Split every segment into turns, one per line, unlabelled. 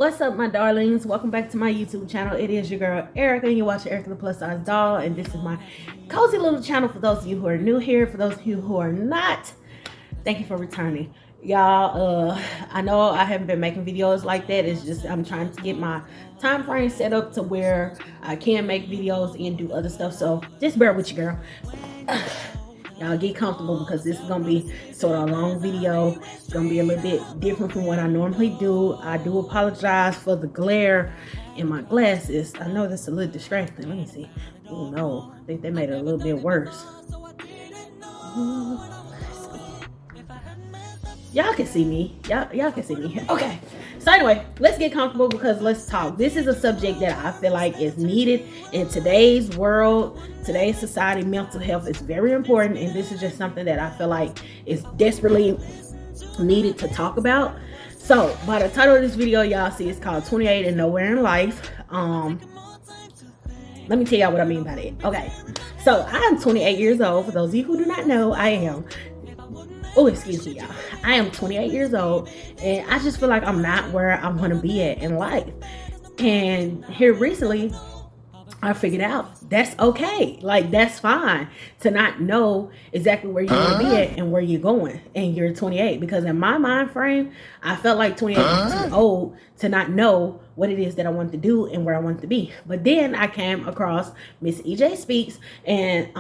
What's up, my darlings? Welcome back to my YouTube channel. It is your girl Erica, and you're watching Erica the Plus Size Doll, and this is my cozy little channel for those of you who are new here. For those of you who are not, thank you for returning. Y'all, I know I haven't been making videos like that. It's just I'm trying to get my time frame set up to where I can make videos and do other stuff, so just bear with you, girl. Y'all get comfortable because this is gonna be sort of a long video. It's gonna be a little bit different from what I normally do. I do apologize for the glare in my glasses. I know that's a little distracting. Let me see. Oh no, I think they made it a little bit worse. Y'all can see me. Y'all can see me. Okay. So anyway, let's get comfortable because let's talk. This is a subject that I feel like is needed in today's world, today's society. Mental health is very important, and this is just something that I feel like is desperately needed to talk about. So by the title of this video, y'all see it's called 28 and Nowhere in Life. Let me tell y'all what I mean by that. Okay, so I'm 28 years old. For those of you who do not know, I am. Oh, excuse me, y'all. I am 28 years old, and I just feel like I'm not where I want to be at in life. And here recently, I figured out that's okay. Like, that's fine to not know exactly where you want to be at and where you're going. And you're 28, because in my mind frame, I felt like 28 was too old to not know what it is that I wanted to do and where I wanted to be. But then I came across Miss EJ Speaks, and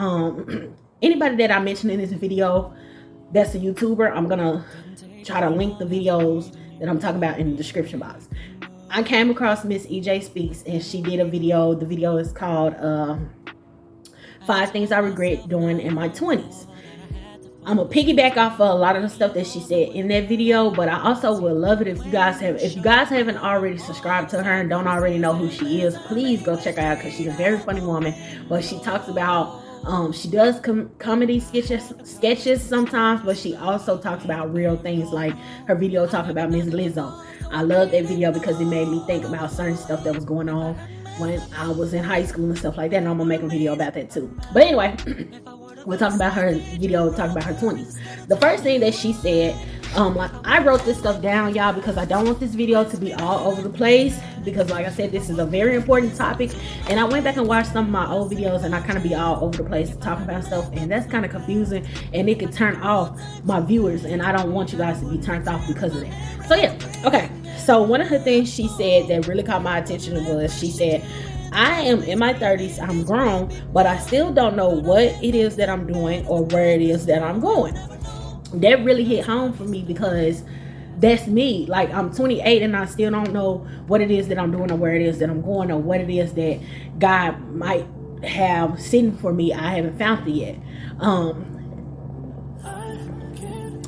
anybody that I mentioned in this video that's a YouTuber, I'm gonna try to link the videos that I'm talking about in the description box. I came across Miss EJ Speaks, and she did a video. The video is called 5 Things I Regret Doing in My 20s. I'm gonna piggyback off of a lot of the stuff that she said in that video, but I also would love it if you guys haven't already subscribed to her and don't already know who she is, please go check her out, because she's a very funny woman. But she talks about she does comedy sketches sometimes, but she also talks about real things, like her video talking about Miss Lizzo. I love that video because it made me think about certain stuff that was going on when I was in high school and stuff like that, and I'm gonna make a video about that too. But anyway, we're talking about her video, talking about her 20s. The first thing that she said, like, I wrote this stuff down, y'all, because I don't want this video to be all over the place, because like I said, this is a very important topic, and I went back and watched some of my old videos, and I kind of be all over the place talking about stuff, and that's kind of confusing, and it could turn off my viewers, and I don't want you guys to be turned off because of that. So yeah, okay. So one of the things she said that really caught my attention was, she said, I am in my 30s, I'm grown, but I still don't know what it is that I'm doing or where it is that I'm going. That really hit home for me, because that's me. Like, I'm 28 and I still don't know what it is that I'm doing or where it is that I'm going or what it is that God might have sitting for me. I haven't found it yet.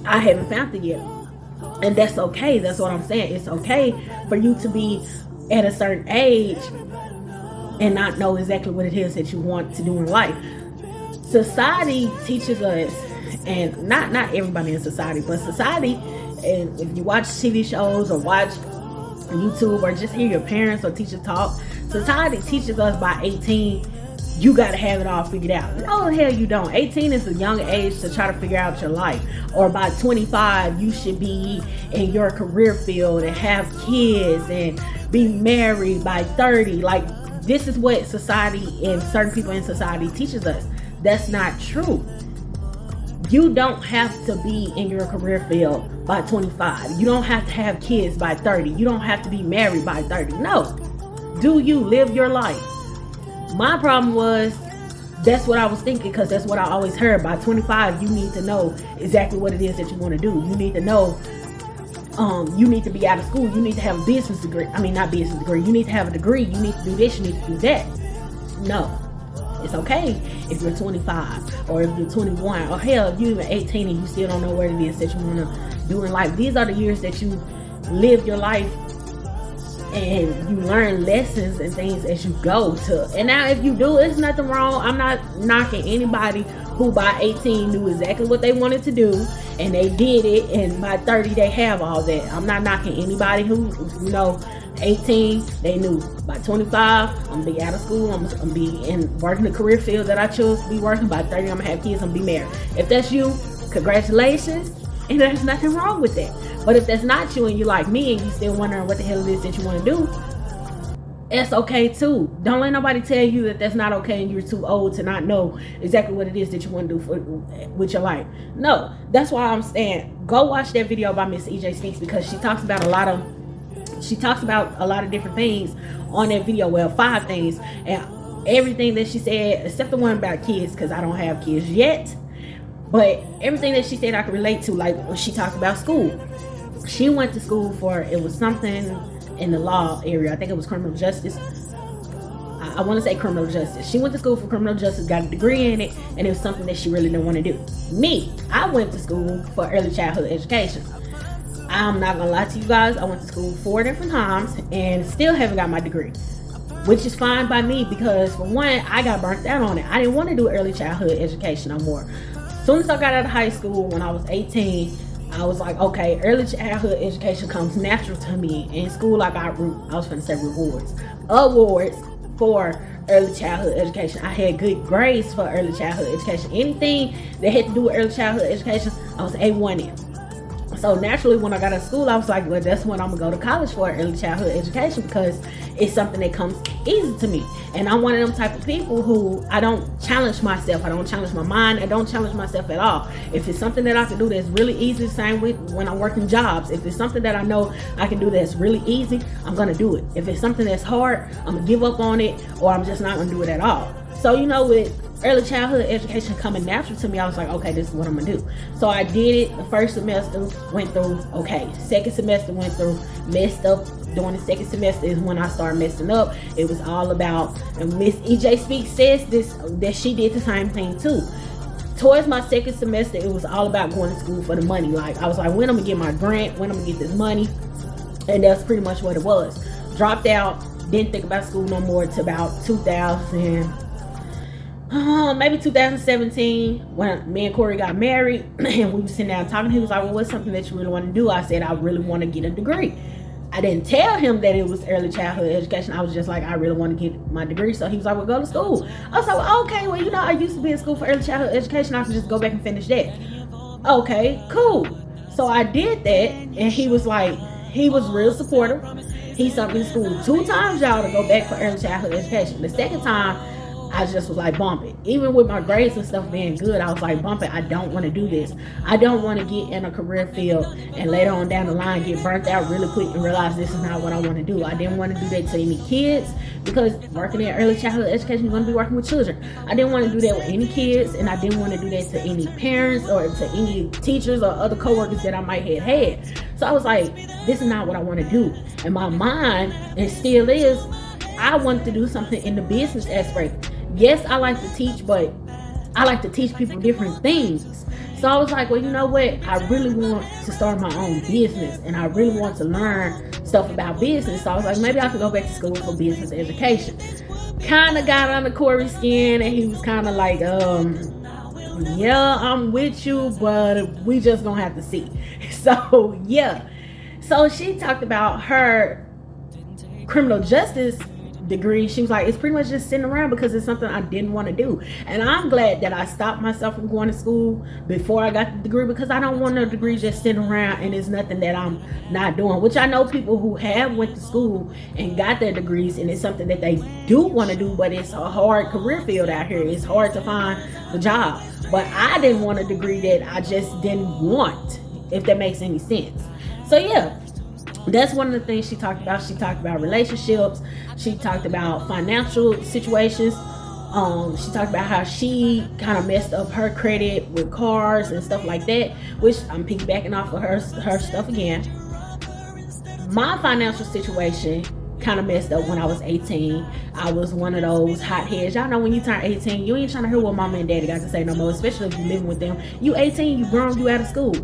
I haven't found it yet. And that's okay. That's what I'm saying. It's okay for you to be at a certain age and not know exactly what it is that you want to do in life. Society teaches us, and not everybody in society, but society, and if you watch TV shows or watch YouTube or just hear your parents or teachers talk, society teaches us by 18, you got to have it all figured out. No, the hell you don't. 18 is a young age to try to figure out your life. Or by 25, you should be in your career field and have kids and be married by 30. Like, this is what society and certain people in society teaches us. That's not true. You don't have to be in your career field by 25. You don't have to have kids by 30. You don't have to be married by 30. No. Do you live your life? My problem was, that's what I was thinking, because that's what I always heard. By 25, you need to know exactly what it is that you want to do. You need to know, you need to be out of school. You need to have a business degree. I mean, not business degree. You need to have a degree. You need to do this. You need to do that. No. It's okay if you're 25 or if you're 21, or hell, if you're even 18 and you still don't know what it is that you want to do in life. These are the years that you live your life and you learn lessons and things as you go to. And now if you do, it's nothing wrong. I'm not knocking anybody who by 18 knew exactly what they wanted to do and they did it, and by 30 they have all that. I'm not knocking anybody who, 18, they knew by 25, I'm gonna be out of school, I'm gonna be in working the career field that I chose to be working. By 30, I'm gonna have kids, I'm gonna be married. If that's you, congratulations, and there's nothing wrong with that. But if that's not you and you like me and you still wondering what the hell it is that you want to do, it's okay too. Don't let nobody tell you that that's not okay and you're too old to not know exactly what it is that you want to do with your life. No, that's why I'm saying go watch that video by Miss EJ Speaks, because she talks about a lot of different things on that video. Well, 5 things, and everything that she said except the one about kids, because I don't have kids yet, but everything that she said I could relate to. Like when she talked about school, she went to school for, it was something in the law area. I think it was criminal justice. I want to say criminal justice. She went to school for criminal justice, got a degree in it, and it was something that she really didn't want to do. Me, I went to school for early childhood education. I'm not gonna lie to you guys, I went to school 4 different times and still haven't got my degree, which is fine by me, because for one, I got burnt out on it. I didn't want to do early childhood education no more. As soon as I got out of high school when I was 18, I was like, okay, early childhood education comes natural to me. In school, I was finna say awards for early childhood education. I had good grades for early childhood education. Anything that had to do with early childhood education, I was A1 in. So naturally, when I got out of school, I was like, well, that's when I'm gonna go to college for early childhood education, because it's something that comes easy to me. And I'm one of them type of people who, I don't challenge myself. I don't challenge my mind. I don't challenge myself at all. If it's something that I can do that's really easy, same with when I'm working jobs. If it's something that I know I can do that's really easy, I'm gonna do it. If it's something that's hard, I'm gonna give up on it, or I'm just not gonna do it at all. So, with early childhood education coming natural to me, I was like, okay, this is what I'm gonna do. So I did it. The first semester went through okay. Second semester went through, messed up. During the second semester is when I started messing up. It was all about, and Miss EJ Speaks says this, that she did the same thing too. Towards my second semester, it was all about going to school for the money. Like, I was like, when I'm gonna get my grant, when I'm gonna get this money, and that's pretty much what it was. Dropped out, didn't think about school no more till about 2017, when me and Corey got married and we were sitting down talking. He was like, well, what's something that you really want to do? I said, I really want to get a degree. I didn't tell him that it was early childhood education. I was just like, I really want to get my degree. So he was like, well, go to school. I was like, well, okay, well, I used to be in school for early childhood education. I can just go back and finish that. Okay, cool. So I did that, and he was like, he was real supportive. He sent me to school 2 times, y'all, to go back for early childhood education. The second time, I just was like, bump it. Even with my grades and stuff being good, I was like, bump it. I don't want to do this. I don't want to get in a career field and later on down the line get burnt out really quick and realize this is not what I want to do. I didn't want to do that to any kids, because working in early childhood education, you're going to be working with children. I didn't want to do that with any kids, and I didn't want to do that to any parents or to any teachers or other coworkers that I might have had. So I was like, this is not what I want to do. And my mind, and still is, I wanted to do something in the business aspect. Yes, I like to teach, but I like to teach people different things. So I was like, well, you know what? I really want to start my own business, and I really want to learn stuff about business. So I was like, maybe I could go back to school for business education. Kind of got under Corey's skin, and he was kind of like, yeah, I'm with you, but we just gonna have to see. So yeah. So she talked about her criminal justice degree. She was like, it's pretty much just sitting around because it's something I didn't want to do. And I'm glad that I stopped myself from going to school before I got the degree, because I don't want no degree just sitting around and it's nothing that I'm not doing. Which I know people who have went to school and got their degrees, and it's something that they do want to do, but it's a hard career field out here. It's hard to find the job. But I didn't want a degree that I just didn't want, if that makes any sense. So yeah, that's one of the things she talked about. She talked about relationships. She talked about financial situations. She talked about how she kind of messed up her credit with cars and stuff like that, which I'm piggybacking off of her stuff again. My financial situation kind of messed up when I was 18. I was one of those hotheads. Y'all know when you turn 18, you ain't trying to hear what mama and daddy got to say no more, especially if you living with them. You 18, you grown, you out of school.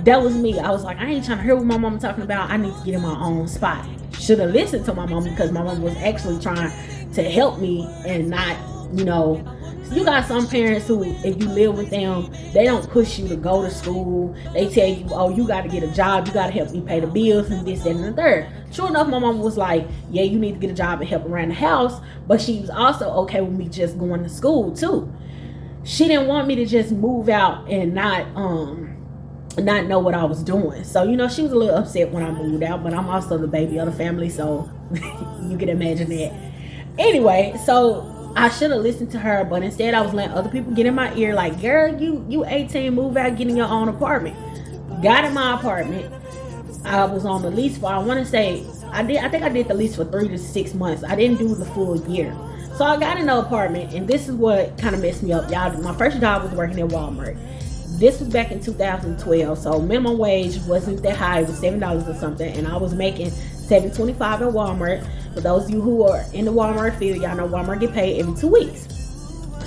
That was me. I was like, I ain't trying to hear what my mama talking about. I need to get in my own spot. Should have listened to my mama, because my mama was actually trying to help me and not, you got some parents who, if you live with them, they don't push you to go to school. They tell you, oh, you got to get a job. You got to help me pay the bills and this, that, and the third. Sure enough, my mama was like, yeah, you need to get a job and help around the house. But she was also okay with me just going to school too. She didn't want me to just move out and not, not know what I was doing. So, you know, she was a little upset when I moved out, but I'm also the baby of the family, so you can imagine that. Anyway, so I should have listened to her, but instead I was letting other people get in my ear like, girl, you 18, move out, get in your own apartment. Got in my apartment. I was on the lease for, I want to say, I think I did the lease for 3 to 6 months. I didn't do the full year. So I got in the apartment, and this is what kind of messed me up, y'all. My first job was working at Walmart. This was back in 2012, so minimum wage wasn't that high. It was $7 or something, and I was making $7.25 at Walmart. For those of you who are in the Walmart field, y'all know Walmart get paid every 2 weeks.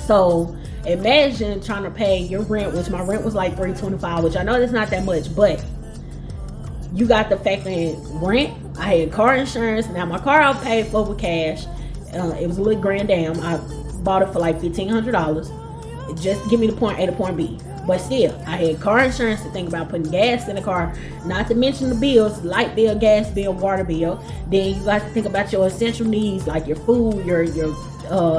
So imagine trying to pay your rent, which my rent was like $3.25, which I know that's not that much, but you got the fact in rent. I had car insurance. Now my car I paid for with cash. It was a little grand dam. I bought it for like $1,500. Just give me the point A to point B. But still, I had car insurance to think about, putting gas in the car, not to mention the bills, light bill, gas bill, water bill. Then you got to think about your essential needs, like your food, your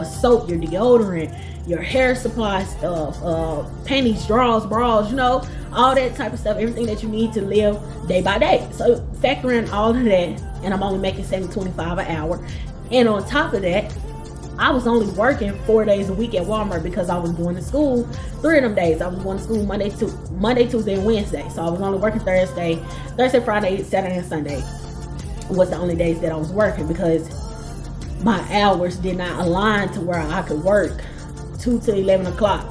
soap, your deodorant, your hair supply stuff, panties, drawers, bras, you know, all that type of stuff, everything that you need to live day by day. So factor in all of that, and I'm only making $7.25 an hour. And on top of that, I was only working 4 days a week at Walmart because I was going to school 3 of them days. I was going to school Monday, Tuesday, and Wednesday. So I was only working Thursday, Friday, Saturday, and Sunday was the only days that I was working, because my hours did not align to where I could work 2 to 11 o'clock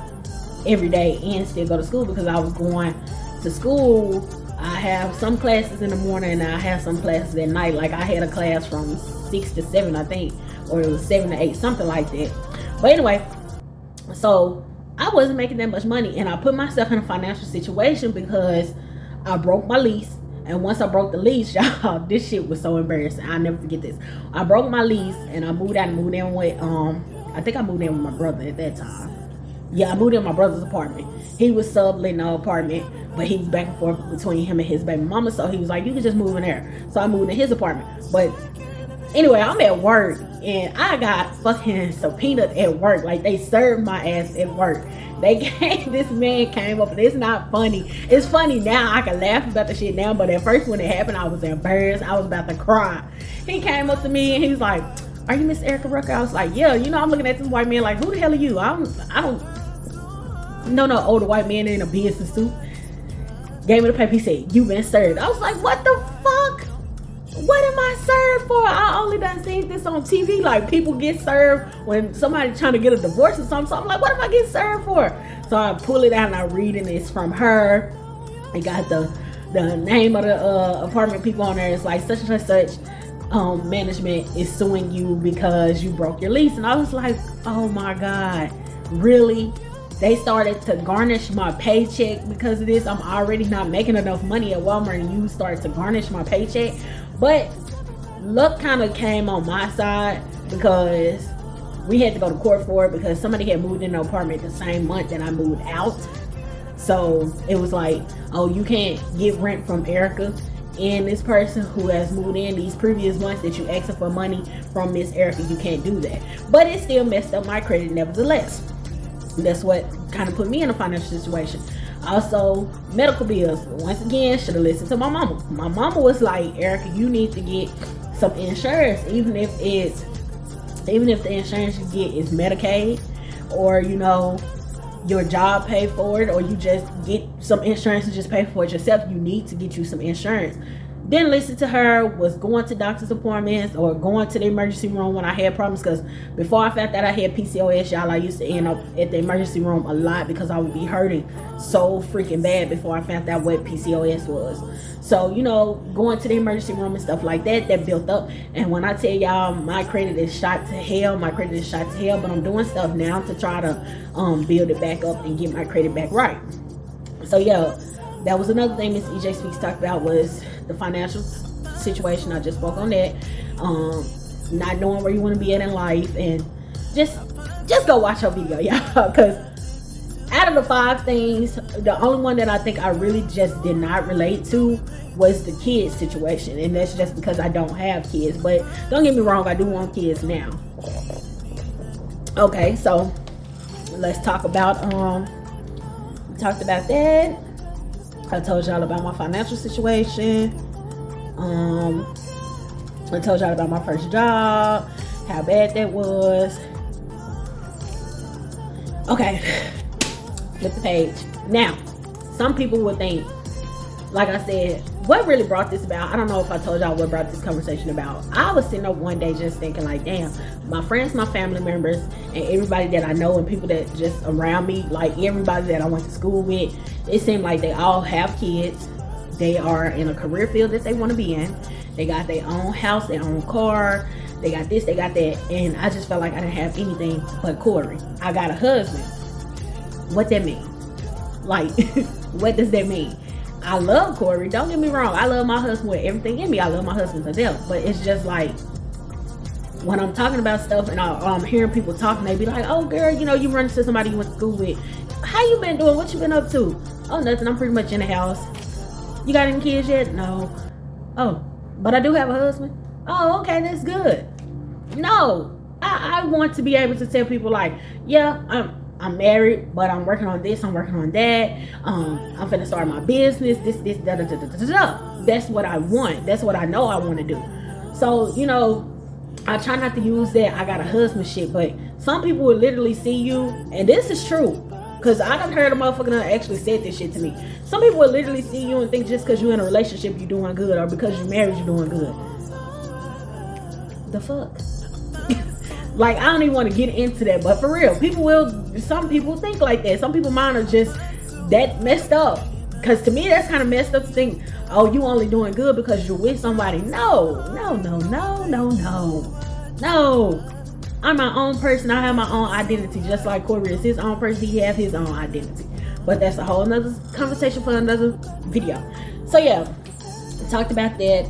every day and still go to school, because I was going to school. I have some classes in the morning and I have some classes at night. Like I had a class from 6 to 7, I think, or it was 7 to 8, something like that. But anyway, so I wasn't making that much money, and I put myself in a financial situation because I broke my lease. And once I broke the lease, y'all, this shit was so embarrassing. I'll never forget this. I broke my lease and I moved out and moved in with, I think I moved in with my brother at that time. Yeah, I moved in my brother's apartment. He was subletting the apartment, but he was back and forth between him and his baby mama. So he was like, you can just move in there. So I moved in his apartment. But anyway, I'm at work and I got fucking subpoenaed at work. Like, they served my ass at work. This man came up, and it's not funny. It's funny now. I can laugh about the shit now, but at first when it happened, I was embarrassed. I was about to cry. He came up to me and he was like, are you Miss Erica Rucker? I was like, yeah. You know, I'm looking at this white man like, who the hell are you? I don't know no older white man in a business suit. Gave me the paper. He said, you been served. I was like, what the fuck? What am I served for? I only done seen this on TV. Like, people get served when somebody trying to get a divorce or something. So I'm like, what am I getting served for? So I pull it out and I read, and it's from her. It got the name of the apartment people on there. It's like such and such. Management is suing you because you broke your lease. And I was like, oh my God, really? They started to garnish my paycheck because of this. I'm already not making enough money at Walmart, and you started to garnish my paycheck. But luck kind of came on my side, because we had to go to court for it, because somebody had moved in the apartment the same month that I moved out. So it was like, oh, you can't get rent from Erica and this person who has moved in these previous months that you asked for money from Miss Erica. You can't do that. But it still messed up my credit nevertheless. That's what kind of put me in a financial situation. Also, medical bills. Once again, should have listened to my mama. My mama was like, Erica, you need to get some insurance, even if the insurance you get is Medicaid, or you know, your job pay for it, or you just get some insurance and just pay for it yourself. You need to get you some insurance. Didn't listen to her, was going to doctor's appointments or going to the emergency room when I had problems, because before I found out I had PCOS, y'all, I used to end up at the emergency room a lot because I would be hurting so freaking bad before I found out what PCOS was. So, you know, going to the emergency room and stuff like that, that built up. And when I tell y'all, my credit is shot to hell, but I'm doing stuff now to try to build it back up and get my credit back right. So yeah, that was another thing Miss EJ Speaks talked about, was the financial situation. I just spoke on that. Not knowing where you want to be at in life, and just go watch her video, y'all. Because out of the 5 things, the only one that I think I really just did not relate to was the kids situation, and that's just because I don't have kids. But don't get me wrong, I do want kids now. Okay, so let's talk about we talked about that. I told y'all about my financial situation. I told y'all about my first job, how bad that was. Okay, flip the page. Now, some people would think, like I said, what really brought this about? I don't know if I told y'all what brought this conversation about. I was sitting up one day just thinking like, damn, my friends, my family members, and everybody that I know and people that just around me, like everybody that I went to school with, it seemed like they all have kids. They are in a career field that they want to be in. They got their own house, their own car. They got this, they got that. And I just felt like I didn't have anything but Corey. I got a husband. What that mean? Like, what does that mean? I love Corey, don't get me wrong. I love my husband with everything in me. I love my husband to death. But it's just like, when I'm talking about stuff and I'm hearing people talking, they be like, oh girl, you know, you run into somebody you went to school with. How you been doing? What you been up to? Oh, nothing. I'm pretty much in the house. You got any kids yet? No. Oh, but I do have a husband. Oh, okay, that's good. No, I want to be able to tell people like, yeah, I'm married, but I'm working on this, I'm working on that. I'm finna start my business, this, da, da, da, da, da, da. That's what I want. That's what I know I want to do. So, you know, I try not to use that I got a husband shit, but some people will literally see you, and this is true, because I done heard a motherfucker that actually said this shit to me. Some people will literally see you and think just because you're in a relationship you're doing good, or because you're married you're doing good. The fuck? Like, I don't even want to get into that, but for real, some people think like that. Some people mind are just that messed up. Because to me, that's kind of messed up to think, oh, you only doing good because you're with somebody. No. I'm my own person. I have my own identity, just like Corey is his own person. He have his own identity. But that's a whole nother conversation for another video. So yeah, I talked about that.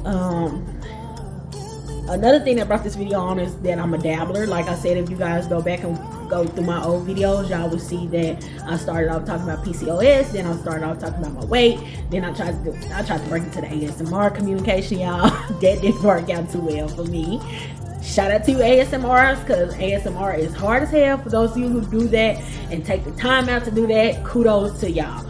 Another thing that brought this video on is that I'm a dabbler. Like I said, if you guys go back and go through my old videos, y'all will see that I started off talking about PCOS, then I started off talking about my weight, then I tried to break into the ASMR communication, y'all. That didn't work out too well for me. Shout out to you ASMRs, because ASMR is hard as hell. For those of you who do that and take the time out to do that, kudos to y'all.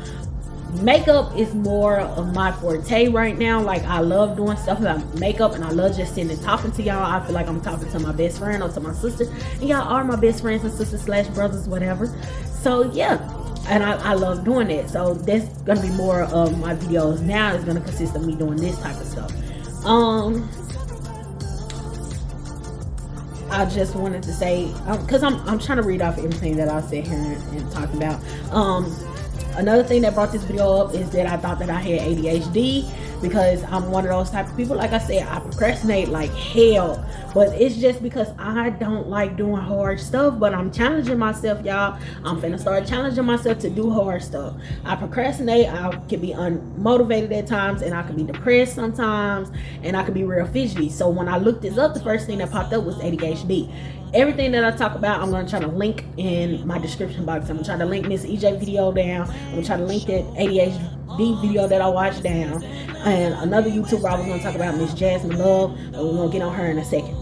Makeup is more of my forte right now. Like, I love doing stuff about makeup, and I love just sitting and talking to y'all. I feel like I'm talking to my best friend or to my sister, and y'all are my best friends and sisters / brothers, whatever. So yeah, and I love doing that. So that's gonna be more of my videos now. Is gonna consist of me doing this type of stuff. I just wanted to say, because I'm trying to read off everything that I said here and talk about. Another thing that brought this video up is that I thought that I had ADHD, because I'm one of those type of people. Like I said, I procrastinate like hell, but it's just because I don't like doing hard stuff. But I'm challenging myself, y'all. I'm finna start challenging myself to do hard stuff. I procrastinate. I can be unmotivated at times, and I can be depressed sometimes, and I can be real fidgety. So when I looked this up, the first thing that popped up was ADHD. Everything that I talk about, I'm going to try to link in my description box. I'm going to try to link this EJ video down. I'm going to try to link that ADHD video that I watched down. And another YouTuber I was going to talk about, Miss Jasmine Love. But we're going to get on her in a second.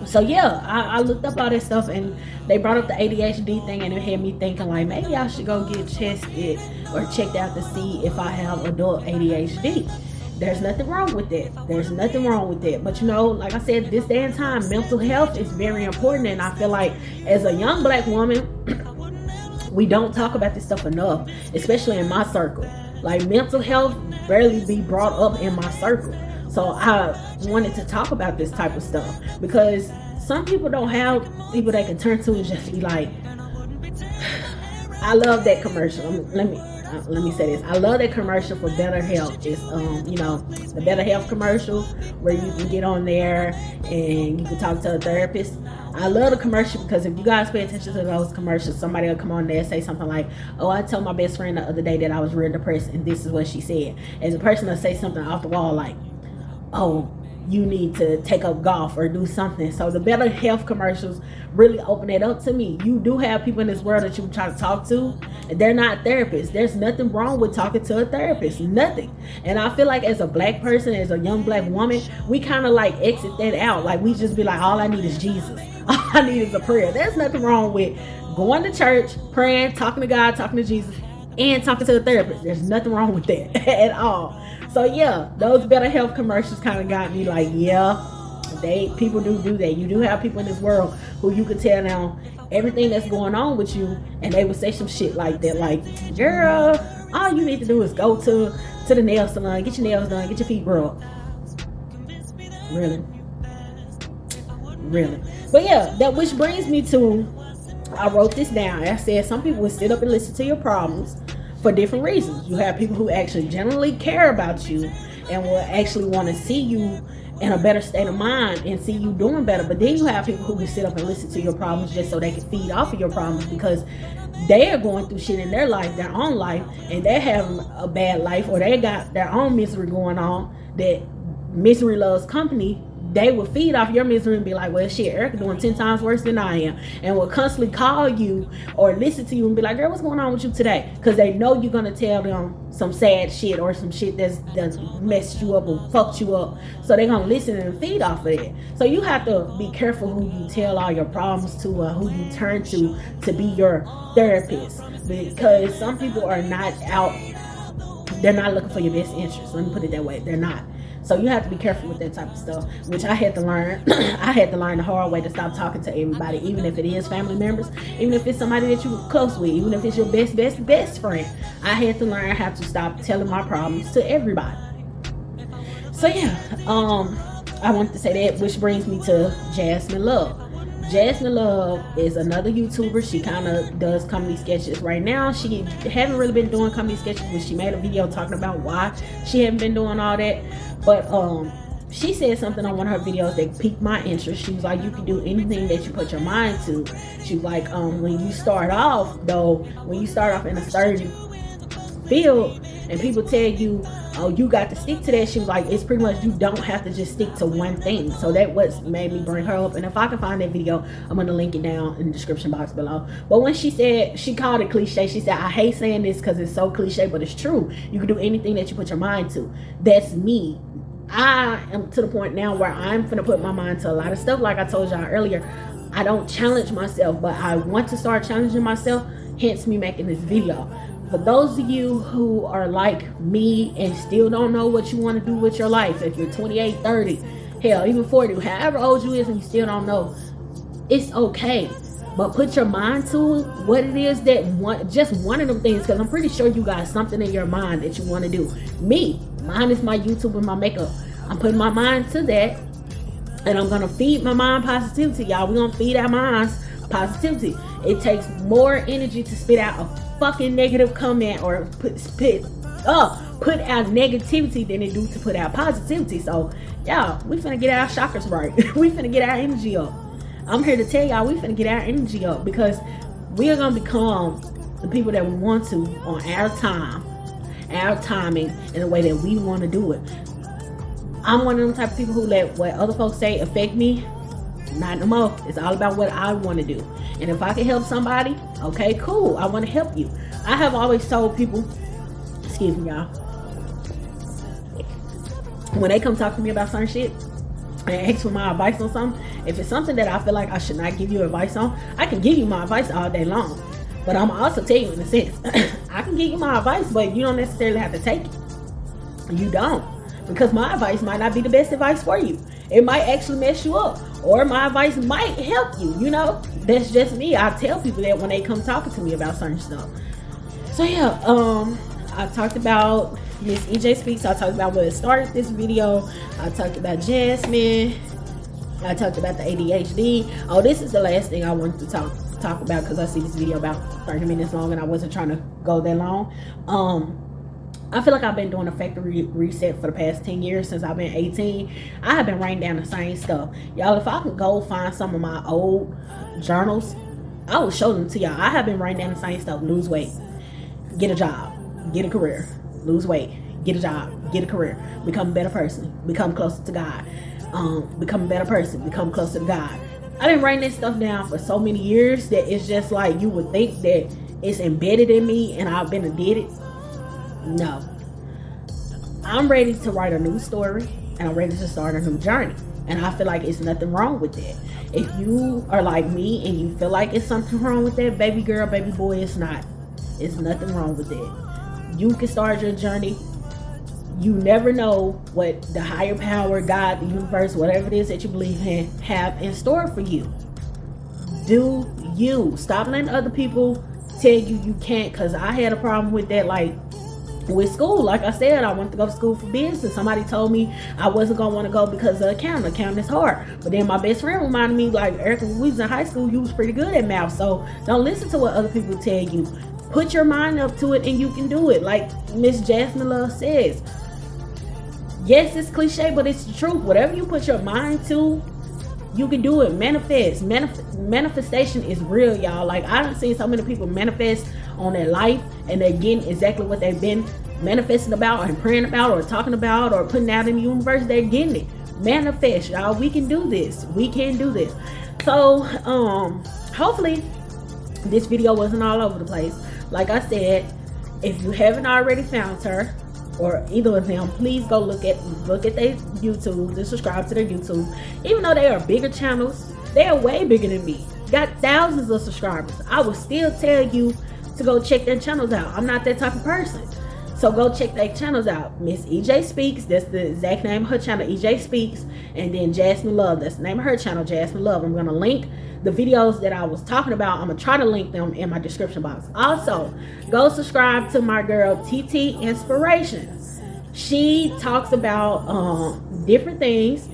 So yeah, I looked up all this stuff, and they brought up the ADHD thing, and it had me thinking like, maybe I should go get tested or checked out to see if I have adult ADHD. There's nothing wrong with that. There's nothing wrong with that. But you know, like I said, this day and time, mental health is very important. And I feel like as a young black woman, we don't talk about this stuff enough, especially in my circle. Like, mental health barely be brought up in my circle. So I wanted to talk about this type of stuff, because some people don't have people they can turn to and just be like, I love that commercial. Let me say this. I love that commercial for Better Health. It's you know, the Better Health commercial where you can get on there and you can talk to a therapist. I love the commercial because if you guys pay attention to those commercials, somebody will come on there and say something like, oh, I told my best friend the other day that I was real depressed, and this is what she said. And the person will say something off the wall like, oh, you need to take up golf or do something. So the Better Health commercials really open it up to me. You do have people in this world that you try to talk to, and they're not therapists. There's nothing wrong with talking to a therapist, nothing. And I feel like as a black person, as a young black woman, we kind of like exit that out. Like, we just be like, all I need is Jesus. All I need is a prayer. There's nothing wrong with going to church, praying, talking to God, talking to Jesus, and talking to a therapist. There's nothing wrong with that at all. So yeah, those Better Health commercials kind of got me like, yeah, people do that. You do have people in this world who you can tell now everything that's going on with you, and they would say some shit like that, like, girl, all you need to do is go to the nail salon, get your nails done, get your feet rubbed. Really? But yeah, that which brings me to, I wrote this down. I said some people would sit up and listen to your problems for different reasons. You have people who actually genuinely care about you and will actually want to see you in a better state of mind and see you doing better. But then you have people who can sit up and listen to your problems just so they can feed off of your problems, because they are going through shit in their life, their own life, and they're having a bad life, or they got their own misery going on, that misery loves company. They will feed off your misery and be like, well, shit, Erica doing 10 times worse than I am, and will constantly call you or listen to you and be like, girl, what's going on with you today? Because they know you're going to tell them some sad shit or some shit that's messed you up or fucked you up. So they're going to listen and feed off of it. So you have to be careful who you tell all your problems to, who you turn to be your therapist, because some people are not out, they're not looking for your best interest. Let me put it that way. They're not. So you have to be careful with that type of stuff, which I had to learn. I had to learn the hard way to stop talking to everybody, even if it is family members, even if it's somebody that you're close with, even if it's your best friend. I had to learn how to stop telling my problems to everybody. So yeah, I wanted to say that, which brings me to Jasmine Love. Jasmine Love is another YouTuber. She kind of does comedy sketches right now. She haven't really been doing comedy sketches, but she made a video talking about why she hadn't been doing all that. But she said something on one of her videos that piqued my interest. She was like, you can do anything that you put your mind to. She was like, when you start off in a certain field and people tell you, oh, you got to stick to that, she was like, it's pretty much, you don't have to just stick to one thing. So that what made me bring her up. And if I can find that video, I'm going to link it down in the description box below. But when she said, she called it cliche, she said, I hate saying this because it's so cliche, but it's true. You can do anything that you put your mind to. That's me. I am to the point now where I'm finna put my mind to a lot of stuff. Like I told y'all earlier, I don't challenge myself, but I want to start challenging myself, hence me making this video. For those of you who are like me and still don't know what you want to do with your life, if you're 28, 30, hell, even 40, however old you is and you still don't know, it's okay. But put your mind to what it is that just one of them things, because I'm pretty sure you got something in your mind that you want to do. Mine is my YouTube and my makeup. I'm putting my mind to that, and I'm gonna feed my mind positivity, y'all. We're gonna feed our minds positivity. It takes more energy to spit out a fucking negative comment or put out negativity than it do to put out positivity. So y'all, we finna get our chakras right. We finna get our energy up. I'm here to tell y'all, we finna get our energy up, because we are gonna become the people that we want to on our time, our timing, in the way that we want to do it. I'm one of them type of people who let what other folks say affect me. Not no more. It's all about what I want to do. And if I can help somebody, okay, cool. I want to help you. I have always told people, excuse me, y'all, when they come talk to me about certain shit and ask for my advice on something, if it's something that I feel like I should not give you advice on, I can give you my advice all day long. But I'm also tell you in a sense, I can give you my advice, but you don't necessarily have to take it. You don't. Because my advice might not be the best advice for you. It might actually mess you up. Or my advice might help you, you know? That's just me. I tell people that when they come talking to me about certain stuff. So yeah, I talked about Miss EJ Speaks. I talked about what started this video. I talked about Jasmine. I talked about the ADHD. Oh, this is the last thing I wanted to talk about, because I see this video about 30 minutes long and I wasn't trying to go that long. I feel like I've been doing a factory reset for the past 10 years since I've been 18. I have been writing down the same stuff. Y'all, if I could go find some of my old journals, I will show them to y'all. I have been writing down the same stuff. Lose weight, get a job, get a career. Lose weight, get a job, get a career. Become a better person, become closer to God. Become a better person, become closer to God. I've been writing this stuff down for so many years that it's just like you would think that it's embedded in me and I've been and did it. No. I'm ready to write a new story and I'm ready to start a new journey. And I feel like it's nothing wrong with that. If you are like me and you feel like it's something wrong with that, baby girl, baby boy, it's not. It's nothing wrong with it. You can start your journey. You never know what the higher power, God, the universe, whatever it is that you believe in, have in store for you. Do you. Stop letting other people tell you can't, because I had a problem with that, like with school. Like I said, I wanted to go to school for business. Somebody told me I wasn't gonna want to go because of accounting. Accounting is hard. But then my best friend reminded me, like, Erica, when we was in high school, you was pretty good at math. So don't listen to what other people tell you. Put your mind up to it and you can do it. Like Miss Jasmine Love says. Yes, it's cliche, but it's the truth. Whatever you put your mind to, you can do it. Manifest. Manifestation is real, y'all. Like, I done seen so many people manifest on their life and they're getting exactly what they've been manifesting about and praying about or talking about or putting out in the universe. They're getting it. Manifest, y'all. We can do this. We can do this. So hopefully this video wasn't all over the place. Like I said, if you haven't already found her or either of them, please go look at their YouTube and subscribe to their YouTube. Even though they are bigger channels, they are way bigger than me. Got thousands of subscribers. I would still tell you to go check their channels out. I'm not that type of person. So go check their channels out. Miss EJ Speaks, that's the exact name of her channel, EJ Speaks. And then Jasmine Love, that's the name of her channel, Jasmine Love. I'm gonna link the videos that I was talking about. I'm gonna try to link them in my description box. Also, go subscribe to my girl TT Inspiration. She talks about different things.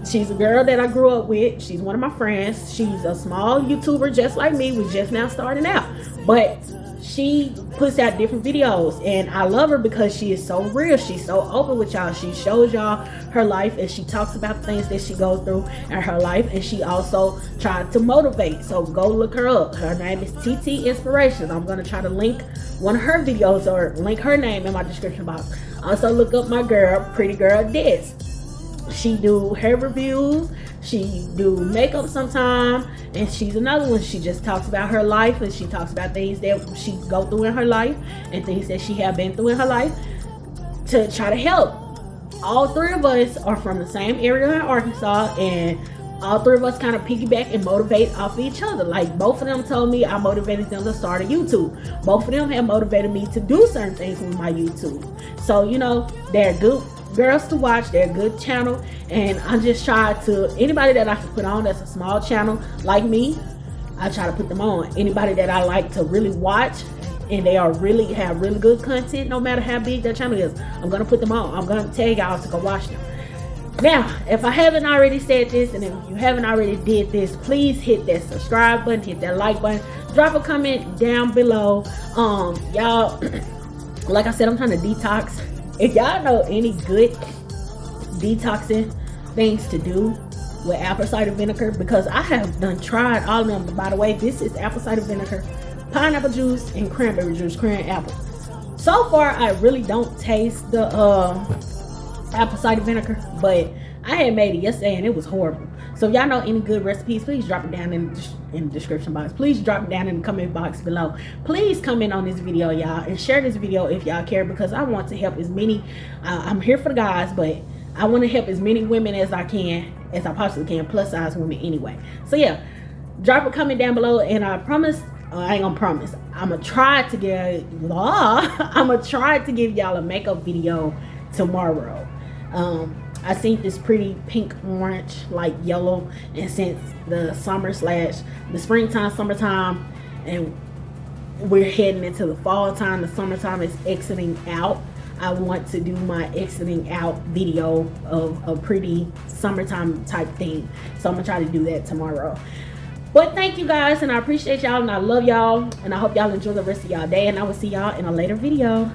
She's a girl that I grew up with. She's one of my friends. She's a small YouTuber just like me. We're just now starting out, but she puts out different videos and I love her because she is so real. She's so open with y'all. She shows y'all her life and she talks about the things that she goes through in her life, and she also tried to motivate. So go look her up. Her name is TT Inspirations. I'm going to try to link one of her videos or link her name in my description box. Also look up my girl, Pretty Girl Des. She do hair reviews, she do makeup sometime, and she's another one. She just talks about her life and she talks about things that she go through in her life and things that she have been through in her life to try to help. All three of us are from the same area in Arkansas, and all three of us kind of piggyback and motivate off of each other. Like, both of them told me I motivated them to start a YouTube. Both of them have motivated me to do certain things with my YouTube. So, you know, they're good girls to watch. They're a good channel, and I just try to, anybody that I can put on that's a small channel like me, I try to put them on. Anybody that I like to really watch and they are really have really good content, no matter how big their channel is, I'm gonna put them on. I'm gonna tell y'all to go watch them. Now, if I haven't already said this, and if you haven't already did this, please hit that subscribe button, hit that like button, drop a comment down below. Y'all, like I said, I'm trying to detox. If y'all know any good detoxing things to do with apple cider vinegar, because I have tried all of them. But by the way, this is apple cider vinegar, pineapple juice, and cranberry juice, cran apple. So far, I really don't taste the apple cider vinegar, but I had made it yesterday and it was horrible. So if y'all know any good recipes, please drop it down in the description box. Please drop it down in the comment box below. Please comment on this video, y'all, and share this video if y'all care, because I want to help as many, I'm here for the guys, but I want to help as many women as I can, as I possibly can, plus size women anyway. So yeah, drop a comment down below, and I promise, I ain't gonna promise, I'm gonna try to give y'all a makeup video tomorrow. I seen this pretty pink orange, like yellow, and since the the springtime, summertime, and we're heading into the fall time, the summertime is exiting out, I want to do my exiting out video of a pretty summertime type thing. So I'm gonna try to do that tomorrow. But thank you guys, and I appreciate y'all, and I love y'all, and I hope y'all enjoy the rest of y'all day, and I will see y'all in a later video.